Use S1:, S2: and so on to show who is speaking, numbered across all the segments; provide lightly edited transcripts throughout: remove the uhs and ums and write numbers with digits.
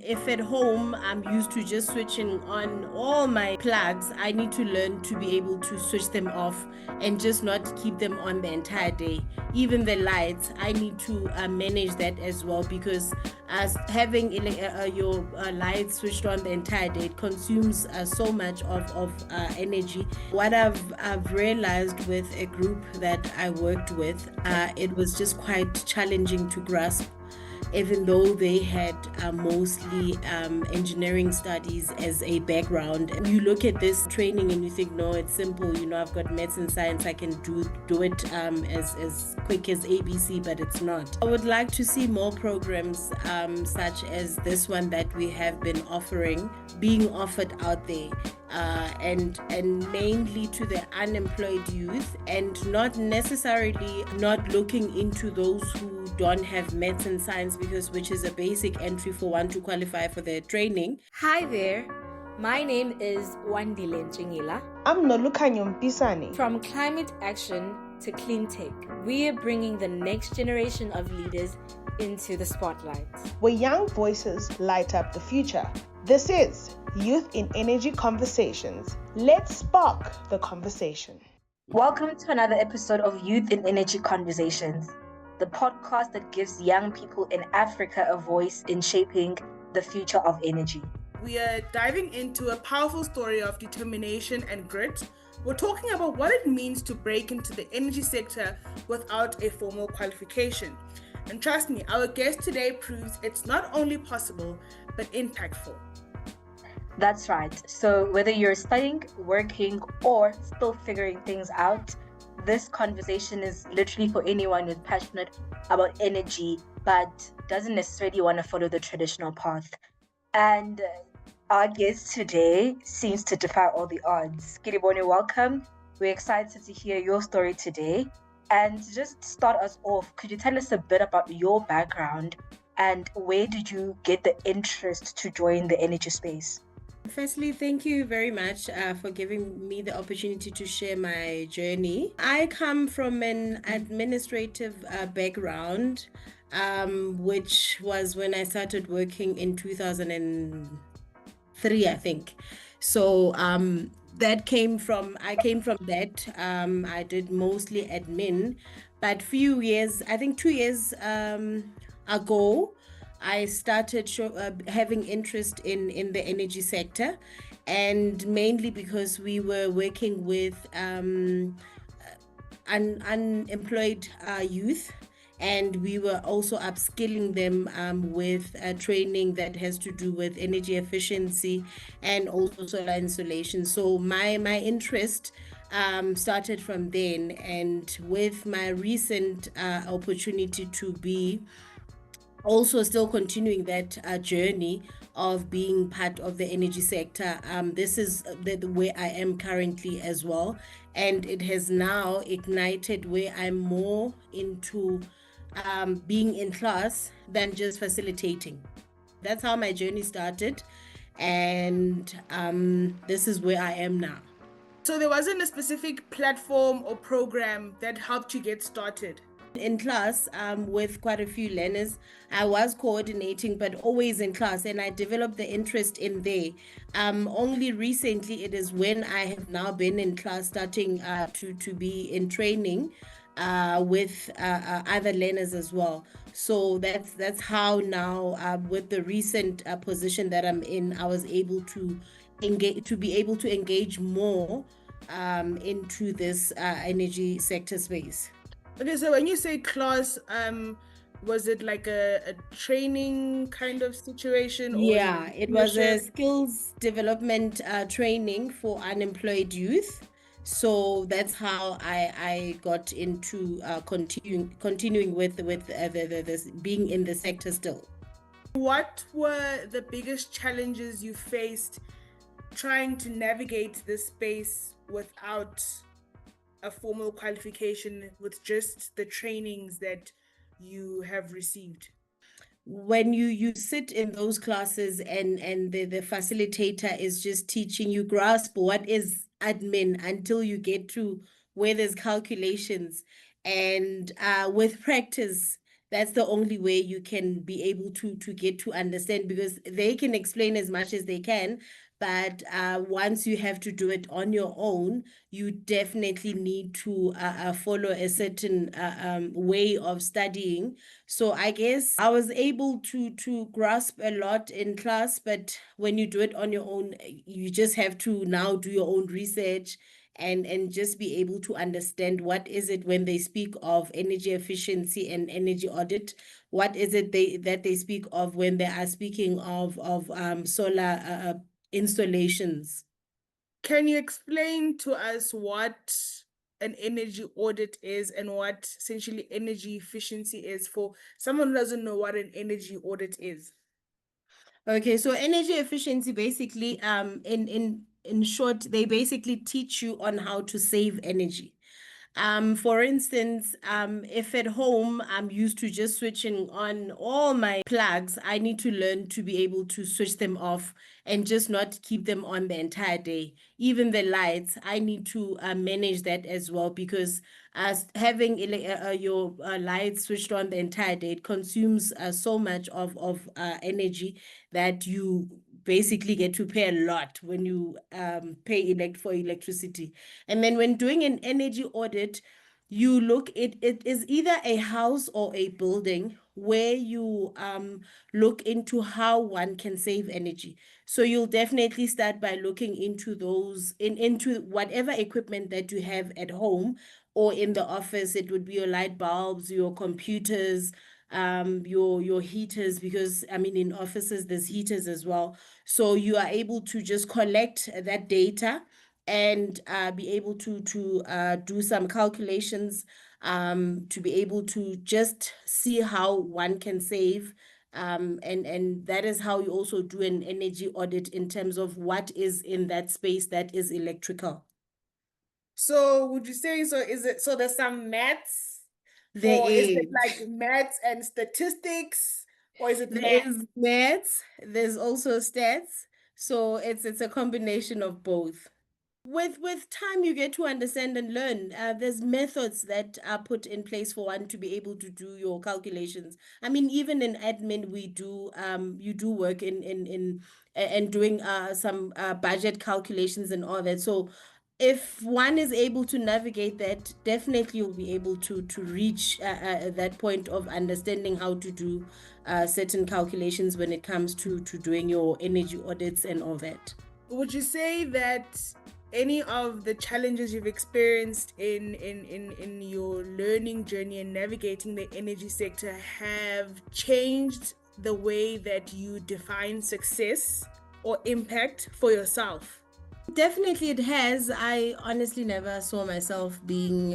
S1: If at home I'm used to just switching on all my plugs, I need to learn to be able to switch them off and just not keep them on the entire day. Even the lights, I need to manage that as well, because as having your lights switched on the entire day, it consumes so much of energy. What I've realized with a group that I worked with, it was just quite challenging to grasp, even though they had mostly engineering studies as a background. You look at this training and you think, no, it's simple. I've got maths and science. I can do it as quick as ABC, but it's not. I would like to see more programs such as this one that we have been offering, being offered out there. And mainly to the unemployed youth, and not necessarily not looking into those who don't have maths and science, which is a basic entry for one to qualify for their training.
S2: Hi there, my name is Wandile Ntshingila.
S3: I'm Nolukhanyo Mpisane.
S2: From climate action to clean tech, we are bringing the next generation of leaders into the spotlight,
S3: where young voices light up the future. This is Youth in Energy Conversations. Let's spark the conversation.
S4: Welcome to another episode of Youth in Energy Conversations, the podcast that gives young people in Africa a voice in shaping the future of energy.
S5: We are diving into a powerful story of determination and grit. We're talking about what it means to break into the energy sector without a formal qualification. And trust me, our guest today proves it's not only possible, but impactful.
S4: That's right. So whether you're studying, working, or still figuring things out, this conversation is literally for anyone who's passionate about energy, but doesn't necessarily want to follow the traditional path. And our guest today seems to defy all the odds. Kedibone, welcome. We're excited to hear your story today. And to just start us off, could you tell us a bit about your background and where did you get the interest to join the energy space?
S1: Firstly, thank you very much for giving me the opportunity to share my journey. I come from an administrative background, which was when I started working in 2003, I think. So I came from that. I did mostly admin, but few years, I think 2 years ago, I started having interest in the energy sector, and mainly because we were working with unemployed youth, and we were also upskilling them with training that has to do with energy efficiency and also solar installation. So my interest started from then, and with my recent opportunity to be also still continuing that journey of being part of the energy sector. This is the way I am currently as well. And it has now ignited where I'm more into being in class than just facilitating. That's how my journey started. And this is where I am now.
S5: So there wasn't a specific platform or program that helped you get started?
S1: In class, with quite a few learners, I was coordinating, but always in class, and I developed the interest in there. Only recently, it is when I have now been in class, starting to be in training with other learners as well. So that's how now, with the recent position that I'm in, I was able to be able to engage more into this energy sector space.
S5: Okay, so when you say class, was it like a training kind of situation?
S1: Yeah, it was a skills development training for unemployed youth. So that's how I got into continuing with this being in the sector still.
S5: What were the biggest challenges you faced trying to navigate this space without a formal qualification, with just the trainings that you have received?
S1: When you sit in those classes and the facilitator is just teaching you, grasp what is admin until you get to where there's calculations, and with practice That's the only way you can be able to get to understand, because they can explain as much as they can, but once you have to do it on your own, you definitely need to follow a certain way of studying. So I guess I was able to grasp a lot in class, but when you do it on your own, you just have to now do your own research and just be able to understand what is it when they speak of energy efficiency and energy audit. What is it that they speak of when they are speaking of solar installations?
S5: Can you explain to us what an energy audit is and what essentially energy efficiency is for someone who doesn't know what an energy audit is?
S1: Okay, so energy efficiency basically, in short, they basically teach you on how to save energy. For instance, if at home I'm used to just switching on all my plugs, I need to learn to be able to switch them off and just not keep them on the entire day. Even the lights, I need to manage that as well, because as having your lights switched on the entire day, it consumes so much of energy that you basically get to pay a lot when you pay for electricity. And then when doing an energy audit, you look, it is either a house or a building where you look into how one can save energy. So you'll definitely start by looking into into whatever equipment that you have at home or in the office. It would be your light bulbs, your computers, your heaters, because I mean in offices there's heaters as well. So you are able to just collect that data and be able to do some calculations, to be able to just see how one can save, and that is how you also do an energy audit in terms of what is in that space that is electrical.
S5: So would you say, so is it, so there's some maths,
S1: There
S5: or is it
S1: is.
S5: like maths and statistics, or is it
S1: There
S5: math?
S1: is maths, there's also stats. So it's a combination of both. With time, you get to understand and learn. There's methods that are put in place for one to be able to do your calculations. I mean, even in admin, we do you do work in and doing some budget calculations and all that. So if one is able to navigate that, definitely you'll be able to reach that point of understanding how to do certain calculations when it comes to doing your energy audits and all that.
S5: Would you say that any of the challenges you've experienced in your learning journey and navigating the energy sector have changed the way that you define success or impact for yourself?
S1: Definitely it has. I honestly never saw myself being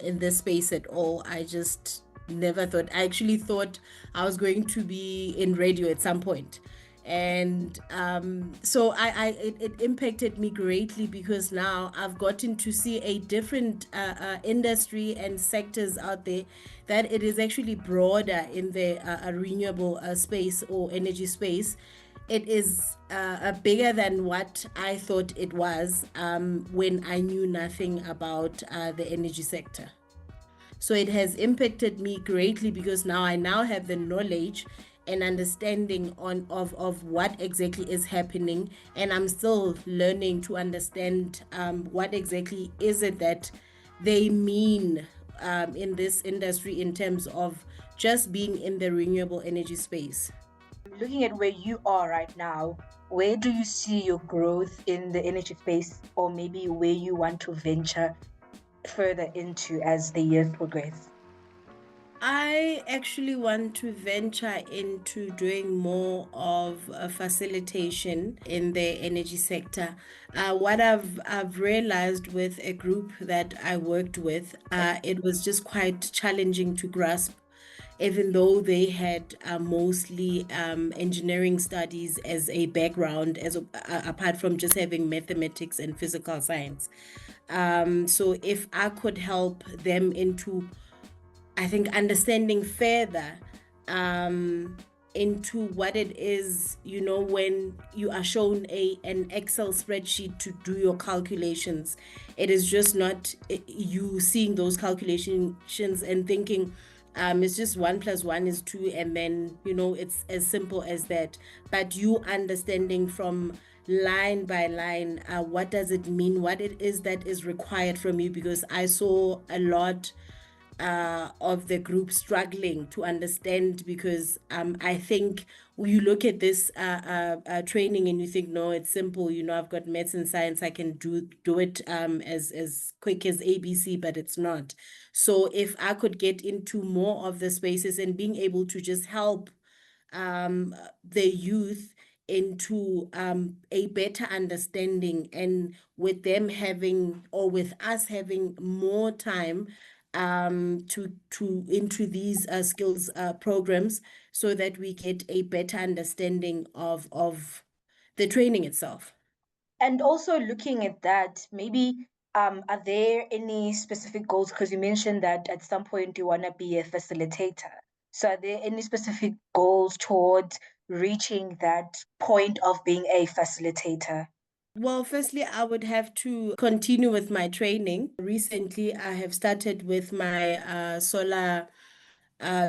S1: in this space at all. I just never thought. I actually thought I was going to be in radio at some point. And so it impacted me greatly, because now I've gotten to see a different industry and sectors out there, that it is actually broader in the renewable space or energy space. It is bigger than what I thought it was when I knew nothing about the energy sector. So it has impacted me greatly, because now I have the knowledge and understanding of what exactly is happening, and I'm still learning to understand what exactly is it that they mean in this industry in terms of just being in the renewable energy space.
S4: Looking at where you are right now, where do you see your growth in the energy space, or maybe where you want to venture further into as the years progress?
S1: I actually want to venture into doing more of facilitation in the energy sector. What I've realized with a group that I worked with, it was just quite challenging to grasp, even though they had mostly engineering studies as a background, apart from just having mathematics and physical science. So if I could help them into, I think, understanding further into what it is, when you are shown an Excel spreadsheet to do your calculations, it is just not you seeing those calculations and thinking, It's just 1+1 is 2, and then, it's as simple as that. But you understanding from line by line, what does it mean, what it is that is required from you, because I saw a lot of the group struggling to understand, because I think you look at this training and you think, no, it's simple. I've got maths and science. I can do it as quick as ABC, but it's not. So if I could get into more of the spaces and being able to just help the youth into a better understanding, and with them having, or with us having more time to into these skills programs, so that we get a better understanding of the training itself.
S4: And also looking at that, maybe are there any specific goals? Because you mentioned that at some point you want to be a facilitator. So are there any specific goals towards reaching that point of being a facilitator?
S1: Well, firstly, I would have to continue with my training. Recently, I have started with my solar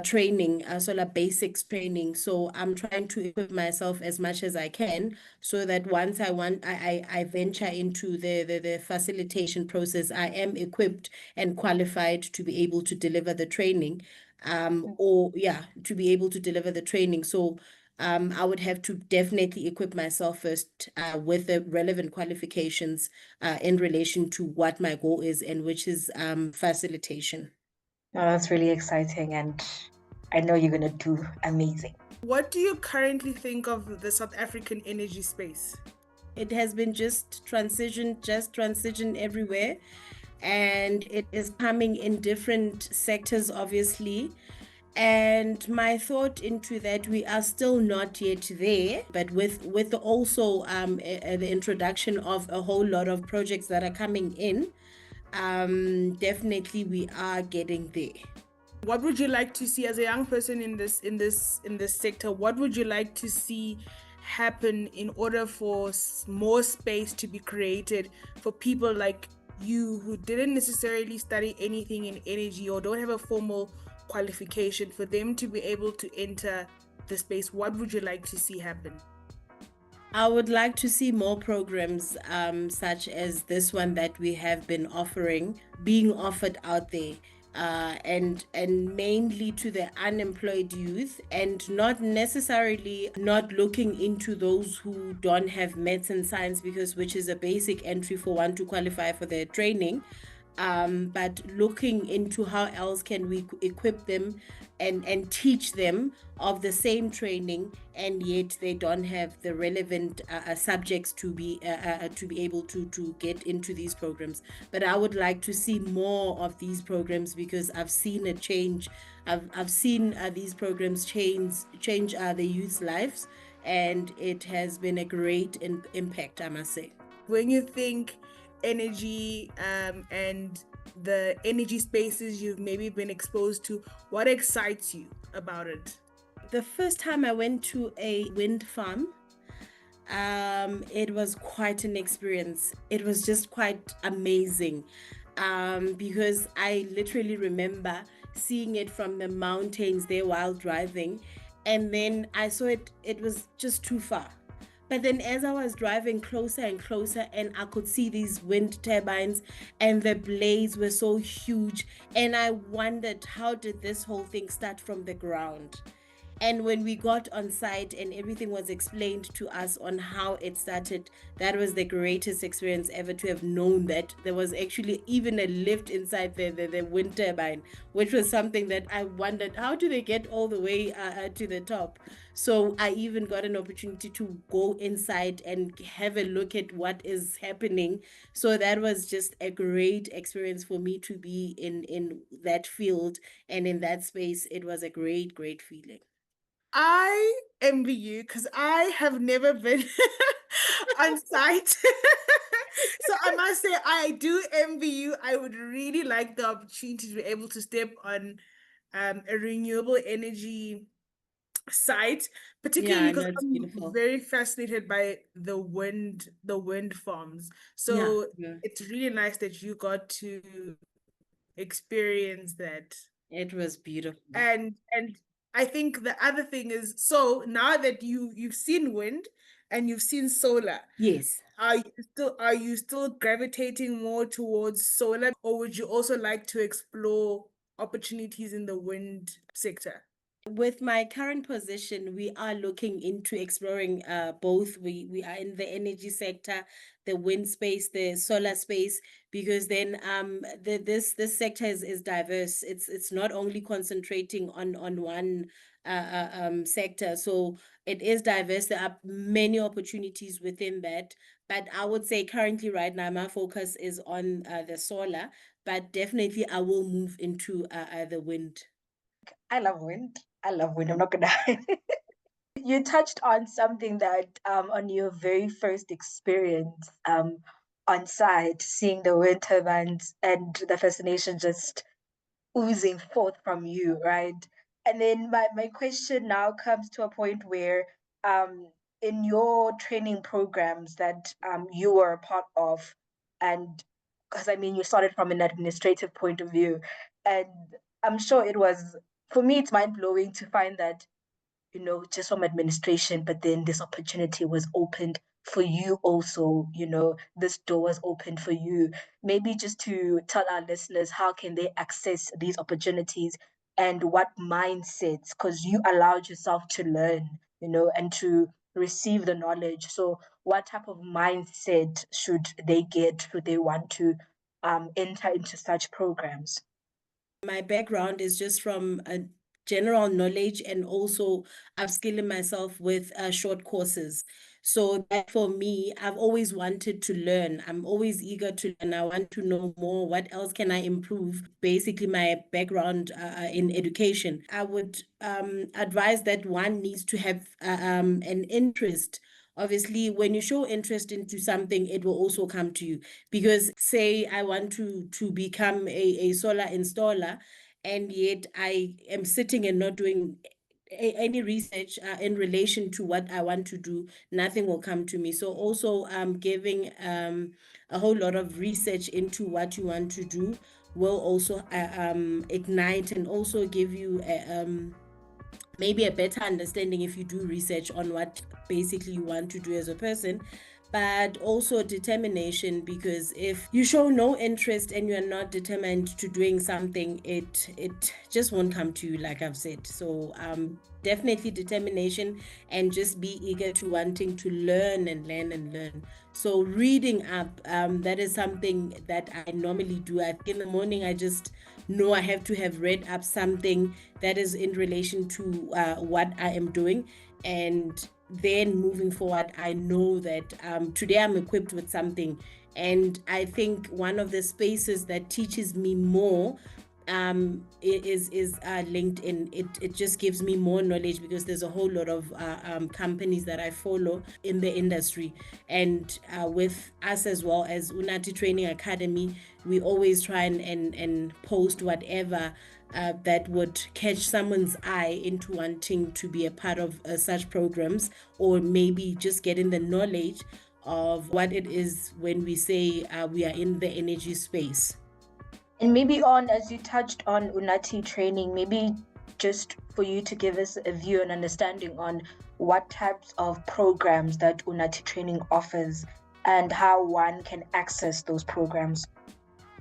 S1: training, solar basics training. So I'm trying to equip myself as much as I can, so that once I venture into the facilitation process, I am equipped and qualified to be able to deliver the training, to be able to deliver the training. So I would have to definitely equip myself first with the relevant qualifications in relation to what my goal is, and which is facilitation.
S4: Oh, that's really exciting, and I know you're going to do amazing.
S5: What do you currently think of the South African energy space?
S1: It has been just transition everywhere, and it is coming in different sectors, obviously. And my thought into that, we are still not yet there, but with also the introduction of a whole lot of projects that are coming in, definitely we are getting there.
S5: What would you like to see as a young person in this sector? What would you like to see happen in order for more space to be created for people like you, who didn't necessarily study anything in energy or don't have a formal qualification, for them to be able to enter the space? What would you like to see happen?
S1: I would like to see more programs such as this one that we have been offering, being offered out there, and mainly to the unemployed youth, and not necessarily not looking into those who don't have maths and science, because which is a basic entry for one to qualify for their training. But looking into how else can we equip them and teach them of the same training, and yet they don't have the relevant subjects to be able to get into these programs. But I would like to see more of these programs, because I've seen a change. I've seen these programs change the youth's lives, and it has been a great impact, I must say.
S5: When you think energy and the energy spaces you've maybe been exposed to, what excites you about it?
S1: The first time I went to a wind farm, it was quite an experience. It was just quite amazing, because I literally remember seeing it from the mountains there while driving, and then I saw it was just too far. But then as I was driving closer and closer, and I could see these wind turbines, and the blades were so huge, and I wondered, how did this whole thing start from the ground? And when we got on site and everything was explained to us on how it started, that was the greatest experience ever, to have known that there was actually even a lift inside the wind turbine, which was something that I wondered, how do they get all the way to the top? So I even got an opportunity to go inside and have a look at what is happening. So that was just a great experience for me to be in that field and in that space. It was a great, great feeling.
S5: I envy you, because I have never been on site. So I must say, I do envy you. I would really like the opportunity to be able to step on a renewable energy site, particularly because I'm
S1: beautiful.
S5: very fascinated by the wind farms. So
S1: Yeah.
S5: it's really nice that you got to experience that.
S1: It was beautiful.
S5: And I think the other thing is, so now that you've seen wind and you've seen solar,
S1: Yes.
S5: are you still gravitating more towards solar, or would you also like to explore opportunities in the wind sector?
S1: With my current position, we are looking into exploring both. We are in the energy sector, the wind space, the solar space, because then this sector is diverse. It's not only concentrating on one sector. So it is diverse. There are many opportunities within that. But I would say currently right now my focus is on the solar, but definitely I will move into the wind.
S4: I love wind. I love wind. I'm not gonna lie. You touched on something that on your very first experience on site, seeing the wind turbines and the fascination just oozing forth from you, right? And then my question now comes to a point where in your training programs that you were a part of, and because I mean you started from an administrative point of view, and I'm sure it was, for me it's mind blowing to find that, just from administration, but then this opportunity was opened for you also, this door was opened for you. Maybe just to tell our listeners, how can they access these opportunities and what mindsets, because you allowed yourself to learn, and to receive the knowledge. So what type of mindset should they get, should they want to enter into such programs?
S1: My background is just from a general knowledge and also upskilling myself with short courses. So that for me, I've always wanted to learn. I'm always eager to learn. I want to know more. What else can I improve? Basically, my background in education. I would advise that one needs to have an interest. Obviously, when you show interest into something, it will also come to you. Because say I want to become a solar installer, and yet I am sitting and not doing any research in relation to what I want to do, nothing will come to me. So also giving a whole lot of research into what you want to do will also ignite and also give you maybe a better understanding if you do research on what basically you want to do as a person, but also determination, because if you show no interest and you're not determined to doing something, it just won't come to you, like I've said. So definitely determination, and just be eager to wanting to learn and learn and learn. So reading up, that is something that I normally do. In the morning, I just know I have to have read up something that is in relation to what I am doing. And then moving forward, I know that today I'm equipped with something. And I think one of the spaces that teaches me more is LinkedIn. It just gives me more knowledge, because there's a whole lot of companies that I follow in the industry, and with us as well as Unati Training Academy, we always try and post whatever that would catch someone's eye into wanting to be a part of such programs, or maybe just getting the knowledge of what it is when we say we are in the energy space.
S4: And maybe as you touched on Unati training, maybe just for you to give us a view and understanding on what types of programs that Unati training offers and how one can access those programs.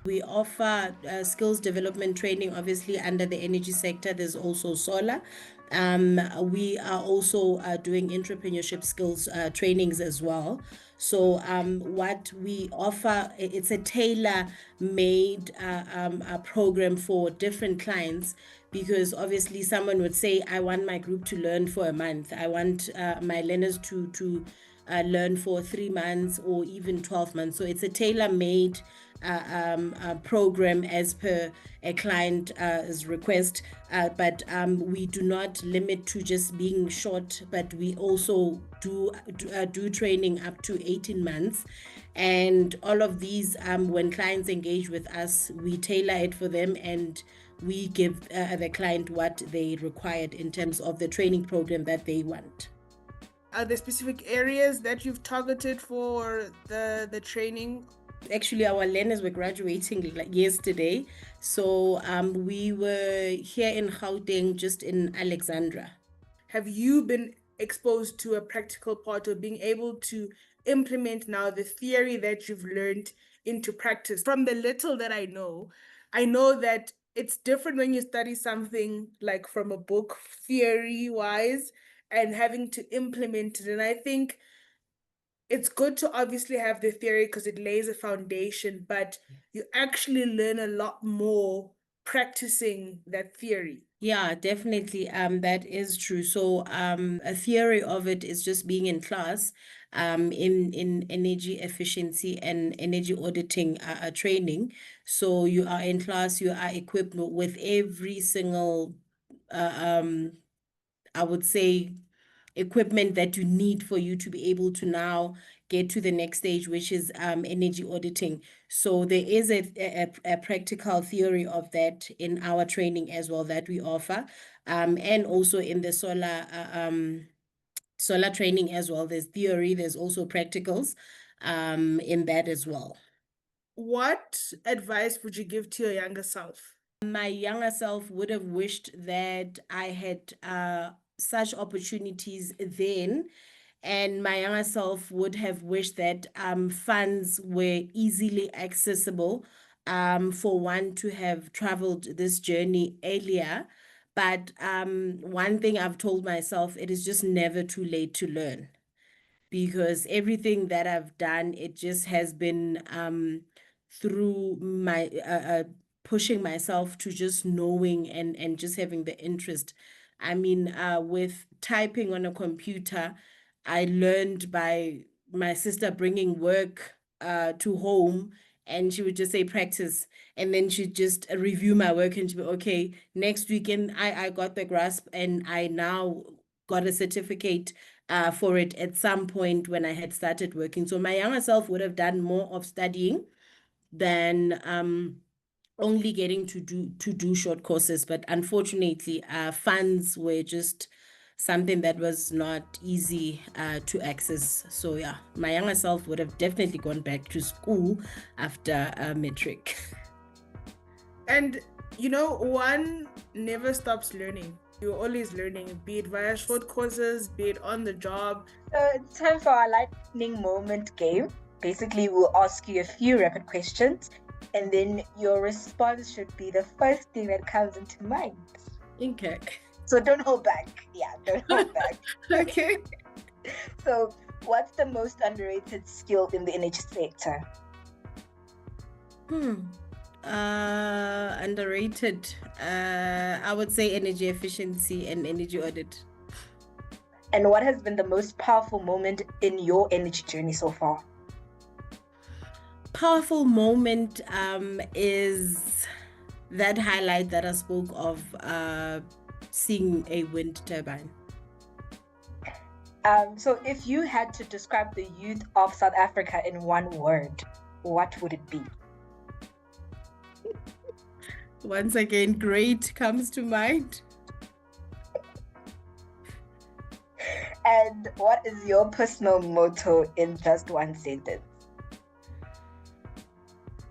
S1: We offer skills development training, obviously, under the energy sector. There's also solar. We are also doing entrepreneurship skills trainings as well. So what we offer, it's a tailor-made program for different clients, because obviously someone would say, I want my group to learn for a month. I want my learners to learn for 3 months or even 12 months. So it's a tailor-made program as per a client's request, but we do not limit to just being short, but we also do training up to 18 months. And all of these, when clients engage with us, we tailor it for them, and we give the client what they required in terms of the training program that they want.
S5: Are there specific areas that you've targeted for the training
S1: Actually, our learners were graduating like yesterday. So we were here in Gauteng, just in Alexandra.
S5: Have you been exposed to a practical part of being able to implement now the theory that you've learned into practice? From the little that I know that it's different when you study something like from a book, theory wise, and having to implement it. And I think it's good to obviously have the theory because it lays a foundation, but you actually learn a lot more practicing that theory.
S1: Yeah, definitely. That is true. So, a theory of it is just being in class, in energy efficiency and energy auditing training. So you are in class, you are equipped with every single, I would say, equipment that you need for you to be able to now get to the next stage, which is energy auditing. So there is a practical theory of that in our training as well that we offer, and also in the solar training as well. There's theory, there's also practicals in that as well.
S5: What advice would you give to your younger self?
S1: My younger self would have wished that I had such opportunities then, and my younger self would have wished that funds were easily accessible for one to have traveled this journey earlier. But one thing I've told myself, it is just never too late to learn, because everything that I've done, it just has been through my pushing myself to just knowing and just having the interest. I mean, with typing on a computer, I learned by my sister bringing work to home, and she would just say practice, and then she'd just review my work and she'd be okay, next weekend I got the grasp, and I now got a certificate for it at some point when I had started working. So my younger self would have done more of studying than only getting to do short courses. But unfortunately, funds were just something that was not easy to access. So yeah, my younger self would have definitely gone back to school after matric.
S5: And one never stops learning. You're always learning, be it via short courses, be it on the job.
S4: So it's time for our lightning moment game. Basically, we'll ask you a few rapid questions, and then your response should be the first thing that comes into mind.
S1: Okay.
S4: So don't hold back. Yeah, don't hold back.
S5: Okay.
S4: So what's the most underrated skill in the energy sector?
S1: Underrated. I would say energy efficiency and energy audit.
S4: And what has been the most powerful moment in your energy journey so far?
S1: Powerful moment is that highlight that I spoke of, seeing a wind turbine.
S4: So if you had to describe the youth of South Africa in one word, what would it be?
S1: Once again, great comes to mind.
S4: And what is your personal motto in just one sentence?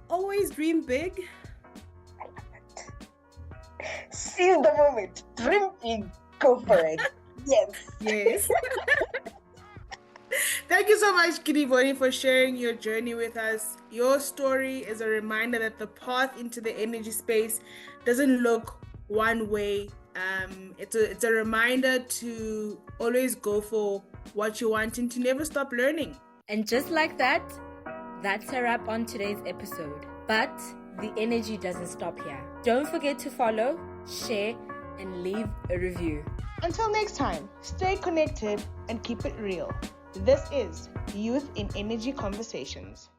S1: Always dream big.
S4: I love it. Seize the moment. Dream big. Go for it.
S1: Yes.
S5: Thank you so much, Kedibone, for sharing your journey with us. Your story is a reminder that the path into the energy space doesn't look one way. It's a reminder to always go for what you want and to never stop learning.
S2: And just like that, that's a wrap on today's episode. But the energy doesn't stop here. Don't forget to follow, share, and leave a review.
S3: Until next time, stay connected and keep it real. This is Youth in Energy Conversations.